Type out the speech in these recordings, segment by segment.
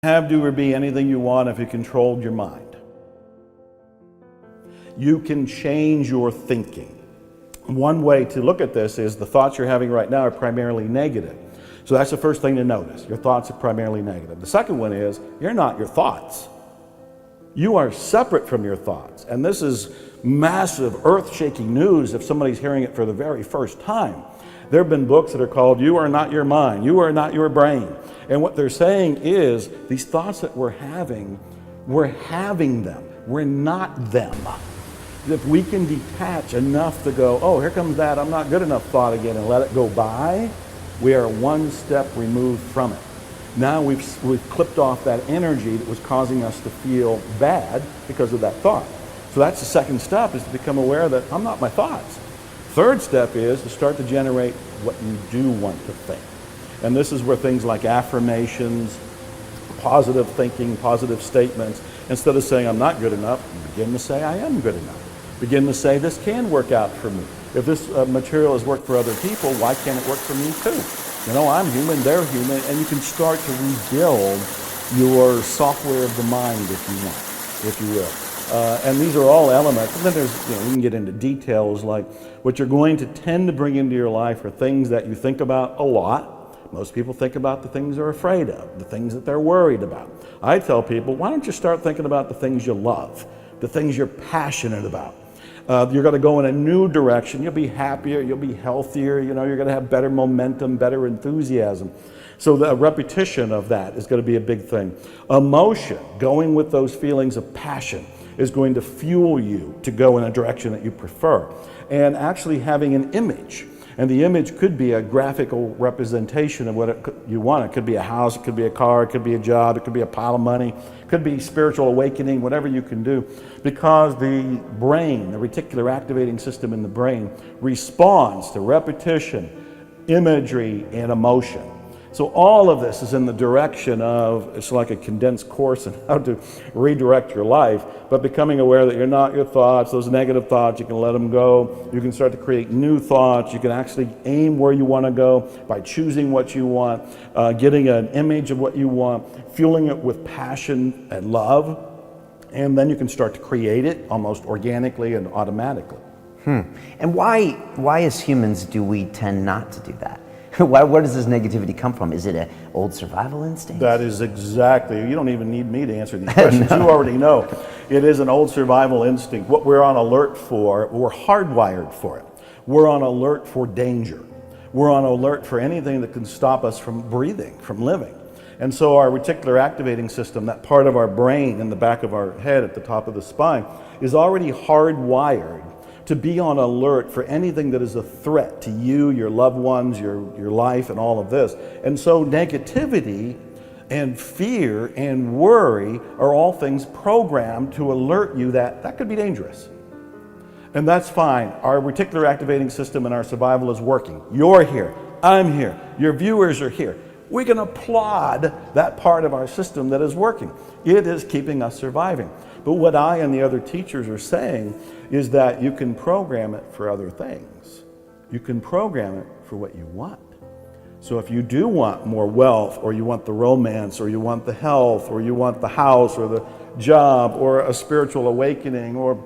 Have, do, or be anything you want if you controlled your mind. You can change your thinking. One way to look at this is the thoughts you're having right now are primarily negative. So that's the first thing to notice. Your thoughts are primarily negative. The second one is you're not your thoughts. You are separate from your thoughts. And this is massive, earth-shaking news if somebody's hearing it for the very first time. There have been books that are called You Are Not Your Mind, You Are Not Your Brain. And what they're saying is these thoughts that we're having them. We're not them. If we can detach enough to go, oh, here comes that I'm not good enough thought again, and let it go by, we are one step removed from it. Now we've clipped off that energy that was causing us to feel bad because of that thought. So that's the second step, is to become aware that I'm not my thoughts. Third step is to start to generate what you do want to think. And this is where things like affirmations, positive thinking, positive statements, instead of saying I'm not good enough, begin to say I am good enough. Begin to say this can work out for me. If this material has worked for other people, why can't it work for me too? You know, I'm human, they're human, and you can start to rebuild your software of the mind, if you want, if you will. And these are all elements. And then there's, we can get into details like what you're going to tend to bring into your life are things that you think about a lot. Most people think about the things they're afraid of, the things that they're worried about. I tell people, why don't you start thinking about the things you love, the things you're passionate about. You're going to go in a new direction. You'll be happier, you'll be healthier, you're going to have better momentum, better enthusiasm. So the repetition of that is going to be a big thing. Emotion, going with those feelings of passion, is going to fuel you to go in a direction that you prefer. And actually having an image. And the image could be a graphical representation of what you want. It could be a house, it could be a car, it could be a job, it could be a pile of money, it could be spiritual awakening, whatever you can do. Because the brain, the reticular activating system in the brain, responds to repetition, imagery, and emotion. So all of this is in the direction of, it's like a condensed course on how to redirect your life, but becoming aware that you're not your thoughts, those negative thoughts, you can let them go. You can start to create new thoughts. You can actually aim where you want to go by choosing what you want, getting an image of what you want, fueling it with passion and love, and then you can start to create it almost organically and automatically. And why as humans do we tend not to do that? Where does this negativity come from? Is it an old survival instinct? That is exactly, you don't even need me to answer these questions. No. You already know. It is an old survival instinct. What we're on alert for, we're hardwired for it. We're on alert for danger. We're on alert for anything that can stop us from breathing, from living. And so our reticular activating system, that part of our brain in the back of our head at the top of the spine, is already hardwired to be on alert for anything that is a threat to you, your loved ones, your life, and all of this. And so negativity and fear and worry are all things programmed to alert you that that could be dangerous. And that's fine. Our reticular activating system and our survival is working. You're here, I'm here, your viewers are here. We can applaud that part of our system that is working. It is keeping us surviving. But what I and the other teachers are saying is that you can program it for other things. You can program it for what you want. So if you do want more wealth, or you want the romance, or you want the health, or you want the house, or the job, or a spiritual awakening, or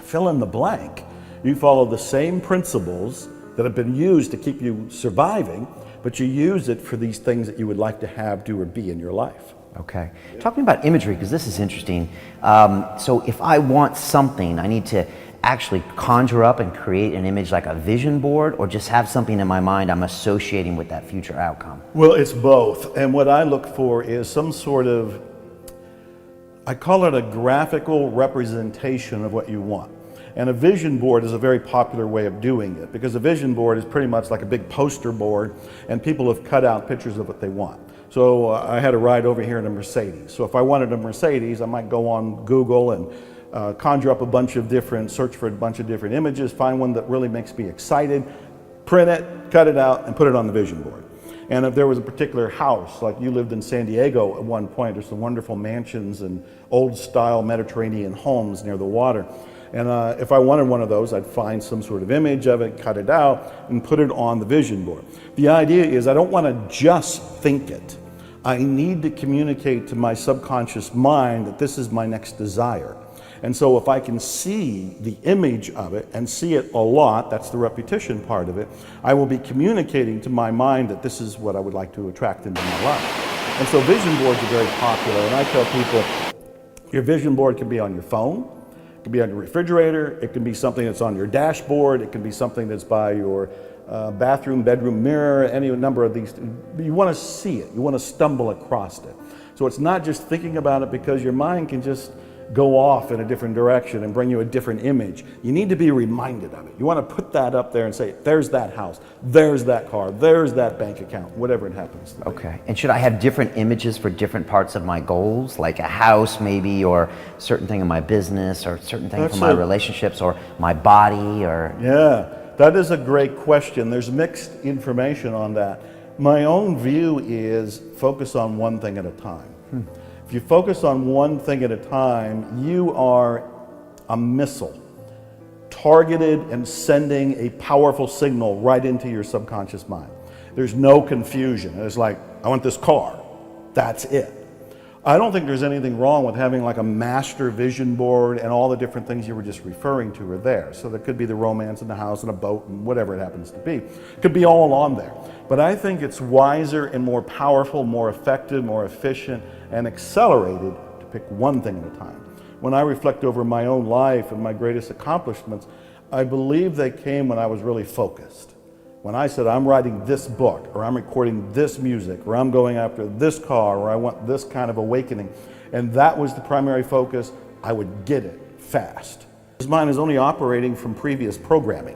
fill in the blank, you follow the same principles that have been used to keep you surviving, but you use it for these things that you would like to have, do, or be in your life. Okay. Talking about imagery, because this is interesting. So if I want something, I need to actually conjure up and create an image like a vision board, or just have something in my mind I'm associating with that future outcome? Well, it's both. And what I look for is some sort of, I call it a graphical representation of what you want. And a vision board is a very popular way of doing it, because a vision board is pretty much like a big poster board, and people have cut out pictures of what they want. So I had a ride over here in a Mercedes. So if I wanted a Mercedes, I might go on Google and conjure up a bunch of different, search for a bunch of different images, find one that really makes me excited, print it, cut it out, and put it on the vision board. And if there was a particular house, like you lived in San Diego at one point, there's some wonderful mansions and old style Mediterranean homes near the water. And if I wanted one of those, I'd find some sort of image of it, cut it out, and put it on the vision board. The idea is I don't want to just think it. I need to communicate to my subconscious mind that this is my next desire. And so if I can see the image of it and see it a lot, that's the repetition part of it, I will be communicating to my mind that this is what I would like to attract into my life. And so vision boards are very popular, and I tell people, your vision board can be on your phone, it can be on your refrigerator, it can be something that's on your dashboard, it can be something that's by your bathroom, bedroom mirror, any number of these. You want to see it, you want to stumble across it. So it's not just thinking about it, because your mind can just go off in a different direction and bring you a different image. You need to be reminded of it. You want to put that up there and say, there's that house, there's that car, there's that bank account, whatever it happens to be. Okay. And should I have different images for different parts of my goals, like a house maybe, or a certain thing in my business, or a certain thing for my relationships, or my body, or? Yeah, that is a great question. There's mixed information on that. My own view is focus on one thing at a time. If you focus on one thing at a time, you are a missile, targeted and sending a powerful signal right into your subconscious mind. There's no confusion. It's like, I want this car. That's it. I don't think there's anything wrong with having like a master vision board and all the different things you were just referring to are there. So there could be the romance in the house and a boat and whatever it happens to be. It could be all on there. But I think it's wiser and more powerful, more effective, more efficient, and accelerated to pick one thing at a time. When I reflect over my own life and my greatest accomplishments, I believe they came when I was really focused. When I said, I'm writing this book, or I'm recording this music, or I'm going after this car, or I want this kind of awakening, and that was the primary focus, I would get it fast. His mind is only operating from previous programming.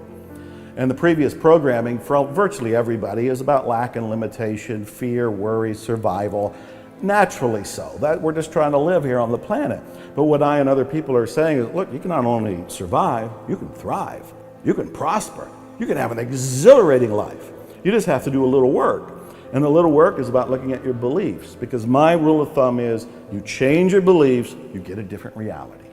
And the previous programming for virtually everybody is about lack and limitation, fear, worry, survival. Naturally so. That we're just trying to live here on the planet. But what I and other people are saying is, look, you can not only survive, you can thrive, you can prosper, you can have an exhilarating life. You just have to do a little work. And the little work is about looking at your beliefs, because my rule of thumb is you change your beliefs, you get a different reality.